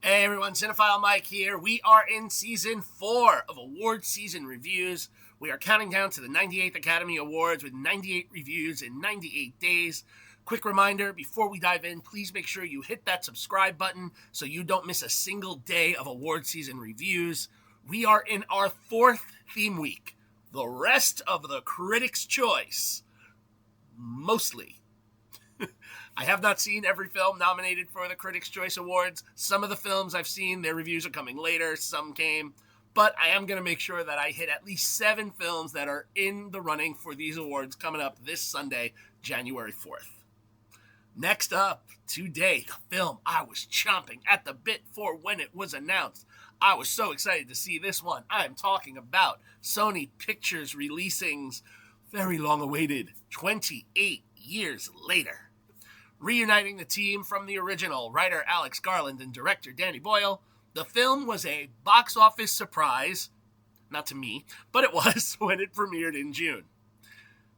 Hey everyone, Cinephile Mike here. We are in season 4 of award season reviews. We are counting down to the 98th Academy Awards with 98 reviews in 98 days. Quick reminder, before we dive in, please make sure you hit that subscribe button so you don't miss a single day of award season reviews. We are in our 4th theme week, the rest of the Critics' Choice. Mostly. I have not seen every film nominated for the Critics' Choice Awards. Some of the films I've seen, their reviews are coming later. Some came. But I am going to make sure that I hit at least 7 films that are in the running for these awards coming up this Sunday, January 4th. Next up, today, the film I was chomping at the bit for when it was announced. I was so excited to see this one. I'm talking about Sony Pictures releasing's very long-awaited 28 years later. Reuniting the team from the original, writer Alex Garland and director Danny Boyle, the film was a box office surprise, not to me, but it was when it premiered in June.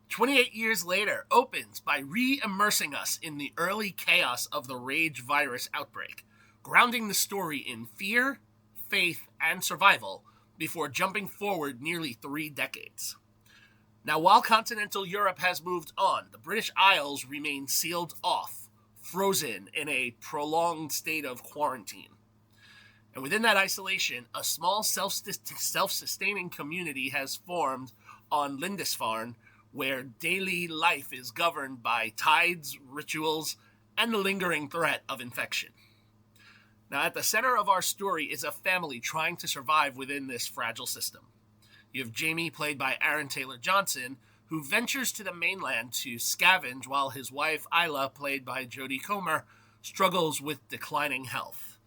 28 years later opens by re-immersing us in the early chaos of the rage virus outbreak, grounding the story in fear, faith, and survival before jumping forward nearly 3 decades. Now, while continental Europe has moved on, the British Isles remain sealed off, frozen in a prolonged state of quarantine. And within that isolation, a small self-sustaining community has formed on Lindisfarne, where daily life is governed by tides, rituals, and the lingering threat of infection. Now, at the center of our story is a family trying to survive within this fragile system. You have Jamie, played by Aaron Taylor-Johnson, who ventures to the mainland to scavenge while his wife, Isla, played by Jodie Comer, struggles with declining health.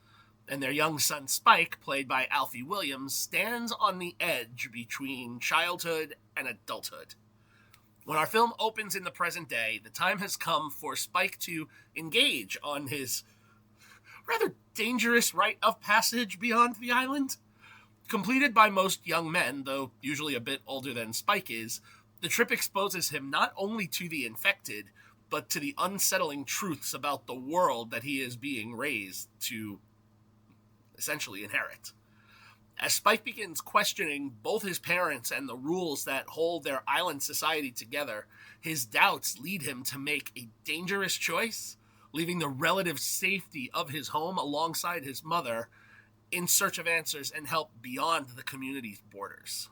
And their young son, Spike, played by Alfie Williams, stands on the edge between childhood and adulthood. When our film opens in the present day, the time has come for Spike to engage on his rather dangerous rite of passage beyond the island. Completed by most young men, though usually a bit older than Spike is, the trip exposes him not only to the infected, but to the unsettling truths about the world that he is being raised to essentially inherit. As Spike begins questioning both his parents and the rules that hold their island society together, his doubts lead him to make a dangerous choice, leaving the relative safety of his home alongside his mother in search of answers and help beyond the community's borders.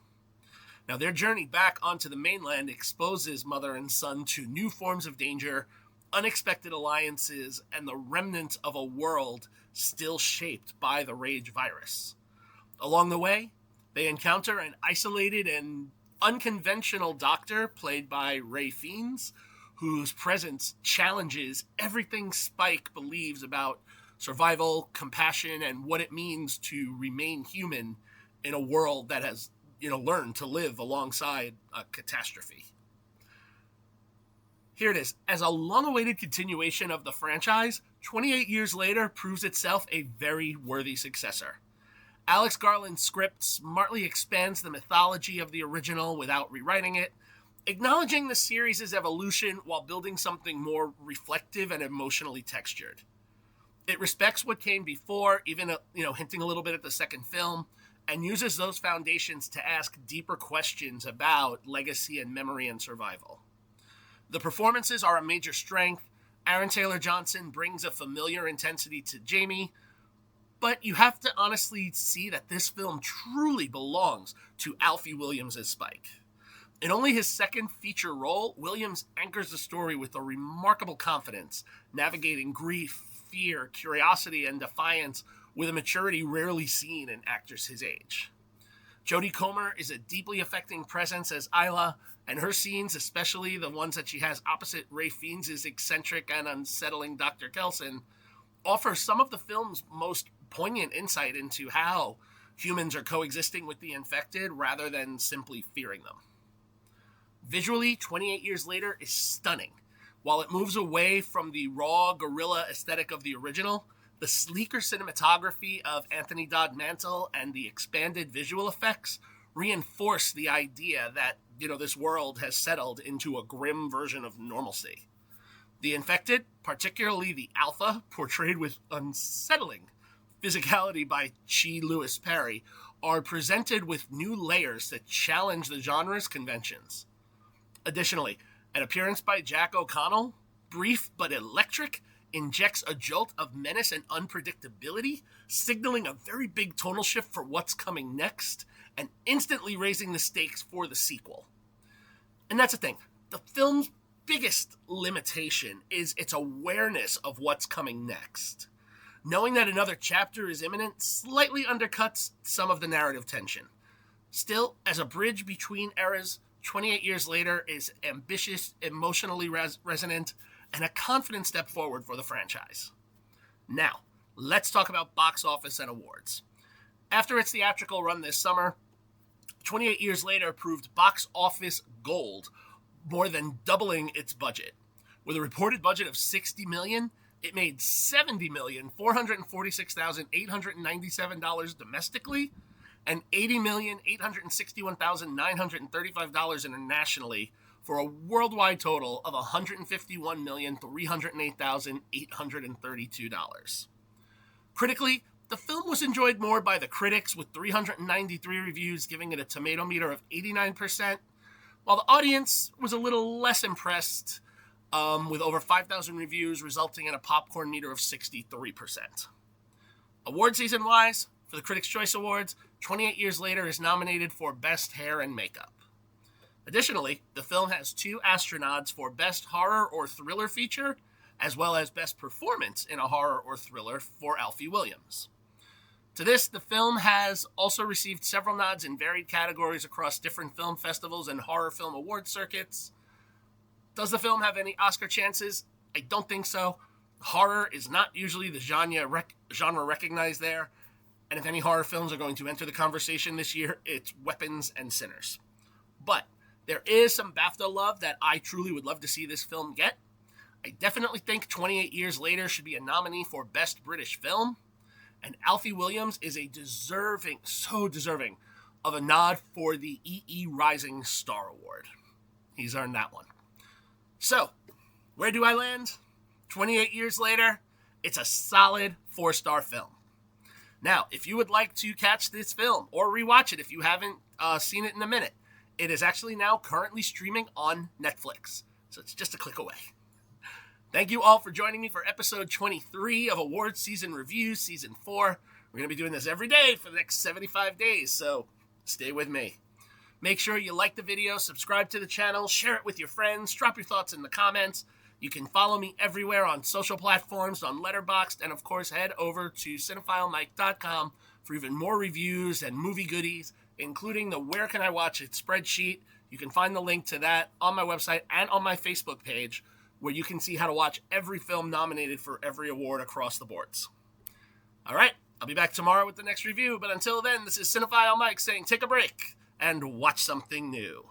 Now, their journey back onto the mainland exposes mother and son to new forms of danger, unexpected alliances, and the remnants of a world still shaped by the rage virus. Along the way, they encounter an isolated and unconventional doctor played by Ray Fiennes, whose presence challenges everything Spike believes about survival, compassion, and what it means to remain human in a world that has, learned to live alongside a catastrophe. Here it is. As a long-awaited continuation of the franchise, 28 years later proves itself a very worthy successor. Alex Garland's script smartly expands the mythology of the original without rewriting it, acknowledging the series' evolution while building something more reflective and emotionally textured. It respects what came before, even, hinting a little bit at the second film, and uses those foundations to ask deeper questions about legacy and memory and survival. The performances are a major strength. Aaron Taylor-Johnson brings a familiar intensity to Jamie, but you have to honestly see that this film truly belongs to Alfie Williams as Spike. In only his second feature role, Williams anchors the story with a remarkable confidence, navigating grief, fear, curiosity, and defiance with a maturity rarely seen in actors his age. Jodie Comer is a deeply affecting presence as Isla, and her scenes, especially the ones that she has opposite Ray Fiennes' eccentric and unsettling Dr. Kelson, offer some of the film's most poignant insight into how humans are coexisting with the infected rather than simply fearing them. Visually, 28 years later is stunning. While it moves away from the raw guerrilla aesthetic of the original, the sleeker cinematography of Anthony Dodd Mantle and the expanded visual effects reinforce the idea that, this world has settled into a grim version of normalcy. The infected, particularly the Alpha, portrayed with unsettling Physicality by Chi Lewis Perry are presented with new layers that challenge the genre's conventions. Additionally, an appearance by Jack O'Connell, brief but electric, injects a jolt of menace and unpredictability, signaling a very big tonal shift for what's coming next, and instantly raising the stakes for the sequel. And that's the thing. The film's biggest limitation is its awareness of what's coming next. Knowing that another chapter is imminent slightly undercuts some of the narrative tension. Still, as a bridge between eras, 28 Years Later is ambitious, emotionally resonant, and a confident step forward for the franchise. Now, let's talk about box office and awards. After its theatrical run this summer, 28 Years Later proved box office gold, more than doubling its budget. With a reported budget of $60 million, it made $70,446,897 domestically and $80,861,935 internationally, for a worldwide total of $151,308,832. Critically, the film was enjoyed more by the critics, with 393 reviews giving it a tomato meter of 89%, while the audience was a little less impressed, with over 5,000 reviews resulting in a popcorn meter of 63%. Award season-wise, for the Critics' Choice Awards, 28 Years Later is nominated for Best Hair and Makeup. Additionally, the film has 2 astronads for Best Horror or Thriller Feature, as well as Best Performance in a Horror or Thriller for Alfie Williams. To this, the film has also received several nods in varied categories across different film festivals and horror film award circuits. Does the film have any Oscar chances? I don't think so. Horror is not usually the genre recognized there, and if any horror films are going to enter the conversation this year, it's Weapons and Sinners. But there is some BAFTA love that I truly would love to see this film get. I definitely think 28 Years Later should be a nominee for Best British Film, and Alfie Williams is so deserving of a nod for the EE Rising Star Award. He's earned that one. So, where do I land? 28 Years Later, it's a solid 4-star film. Now, if you would like to catch this film or rewatch it if you haven't seen it in a minute, it is actually now currently streaming on Netflix, so it's just a click away. Thank you all for joining me for episode 23 of Awards Season Reviews, Season 4. We're going to be doing this every day for the next 75 days, so stay with me. Make sure you like the video, subscribe to the channel, share it with your friends, drop your thoughts in the comments. You can follow me everywhere on social platforms, on Letterboxd, and of course head over to cinephilemike.com for even more reviews and movie goodies, including the Where Can I Watch It spreadsheet. You can find the link to that on my website and on my Facebook page, where you can see how to watch every film nominated for every award across the boards. All right, I'll be back tomorrow with the next review, but until then, this is Cinephile Mike saying take a break and watch something new.